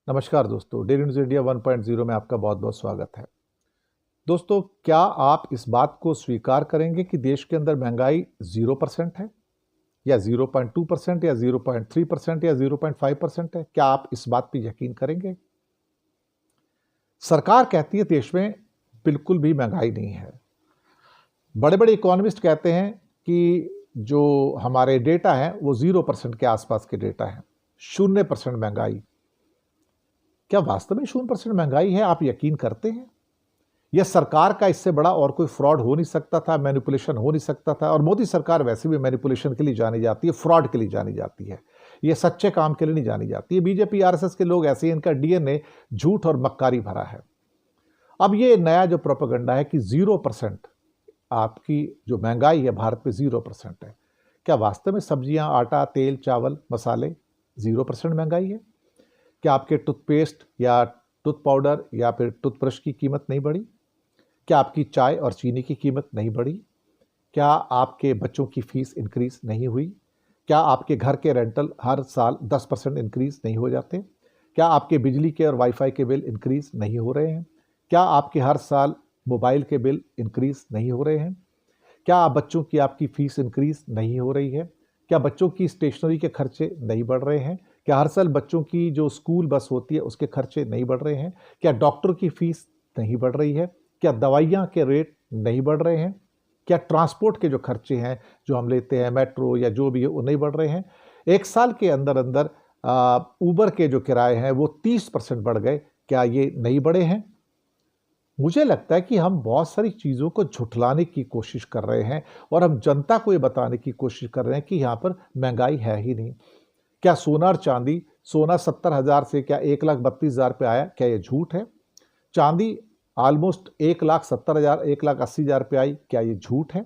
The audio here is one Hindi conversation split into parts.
नमस्कार दोस्तों, डेली न्यूज़ इंडिया 1.0 में आपका बहुत बहुत स्वागत है। दोस्तों, क्या आप इस बात को स्वीकार करेंगे कि देश के अंदर महंगाई 0% है या 0.2% या 0.3% या 0.5% है? क्या आप इस बात पर यकीन करेंगे? सरकार कहती है देश में बिल्कुल भी महंगाई नहीं है। बड़े बड़े इकोनॉमिस्ट कहते हैं कि जो हमारे डेटा है वो 0% के आसपास के डेटा है, 0% महंगाई। क्या वास्तव में 0% महंगाई है? आप यकीन करते हैं? यह सरकार का इससे बड़ा और कोई फ्रॉड हो नहीं सकता था, मैनिपुलेशन हो नहीं सकता था। और मोदी सरकार वैसे भी मैनिपुलेशन के लिए जानी जाती है, फ्रॉड के लिए जानी जाती है। यह सच्चे काम के लिए नहीं जानी जाती है। बीजेपी आरएसएस के लोग ऐसे ही, इनका डीएनए झूठ और मक्कारी भरा है। अब ये नया जो प्रोपेगेंडा है कि 0% आपकी जो महंगाई है भारत में 0% है, क्या वास्तव में सब्जियां, आटा, तेल, चावल, मसाले 0% महंगाई है? क्या आपके टूथपेस्ट या टूथ पाउडर या फिर टूथब्रश की कीमत नहीं बढ़ी? क्या आपकी चाय और चीनी की कीमत नहीं बढ़ी? क्या आपके बच्चों की फीस इंक्रीज नहीं हुई? क्या आपके घर के रेंटल हर साल 10% इंक्रीज नहीं हो जाते? क्या आपके बिजली के और वाईफाई के बिल इंक्रीज नहीं हो रहे हैं? क्या आपके हर साल मोबाइल के बिल इंक्रीज नहीं हो रहे हैं? क्या आप बच्चों की आपकी फीस इंक्रीज नहीं हो रही है? क्या बच्चों की स्टेशनरी के खर्चे नहीं बढ़ रहे हैं? क्या हर साल बच्चों की जो स्कूल बस होती है उसके खर्चे नहीं बढ़ रहे हैं? क्या डॉक्टर की फीस नहीं बढ़ रही है? क्या दवाइयाँ के रेट नहीं बढ़ रहे हैं? क्या ट्रांसपोर्ट के जो खर्चे हैं जो हम लेते हैं, मेट्रो या जो भी है, वो नहीं बढ़ रहे हैं? एक साल के अंदर अंदर ऊबर के जो किराए हैं वो 30% बढ़ गए। क्या ये नहीं बढ़े हैं? मुझे लगता है कि हम बहुत सारी चीज़ों को झुठलाने की कोशिश कर रहे हैं और हम जनता को ये बताने की कोशिश कर रहे हैं कि यहाँ पर महंगाई है ही नहीं। क्या सोना और चांदी, सोना 70,000 से क्या 1,32,000 पे आया? क्या ये झूठ है? चांदी ऑलमोस्ट 1,70,000, 1,80,000 पे आई, क्या ये झूठ है?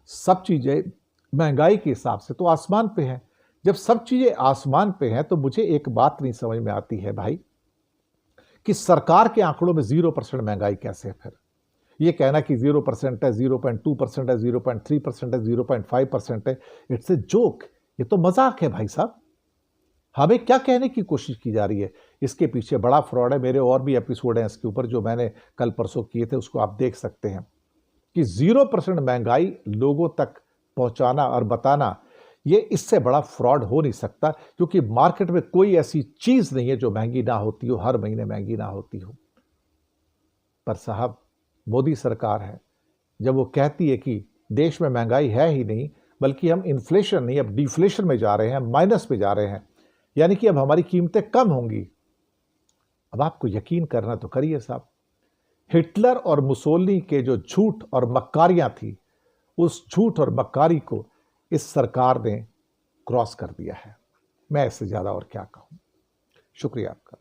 सब चीज़ें महंगाई के हिसाब से तो आसमान पे हैं। जब सब चीज़ें आसमान पे हैं तो मुझे एक बात नहीं समझ में आती है भाई, कि सरकार के आंकड़ों में 0% महंगाई कैसे है फिर? ये कहना कि 0% है, 0.2% है, 0.3% है, 0.5% है, इट्स ए जोक। ये तो मजाक है भाई साहब। हमें क्या कहने की कोशिश की जा रही है? इसके पीछे बड़ा फ्रॉड है। मेरे और भी एपिसोड हैं इसके ऊपर जो मैंने कल परसों किए थे, उसको आप देख सकते हैं कि 0% महंगाई लोगों तक पहुंचाना और बताना, ये इससे बड़ा फ्रॉड हो नहीं सकता, क्योंकि मार्केट में कोई ऐसी चीज नहीं है जो महंगी ना होती हो, हर महीने महंगी ना होती हो। पर साहब, मोदी सरकार है, जब वो कहती है कि देश में महंगाई है ही नहीं, बल्कि हम इन्फ्लेशन नहीं, अब डिफ्लेशन में जा रहे हैं, माइनस पे जा रहे हैं, यानी कि अब हमारी कीमतें कम होंगी। अब आपको यकीन करना तो करिए साहब, हिटलर और मुसोलिनी के जो झूठ और मक्कारियां थी, उस झूठ और मक्कारी को इस सरकार ने क्रॉस कर दिया है। मैं इससे ज्यादा और क्या कहूं। शुक्रिया आपका।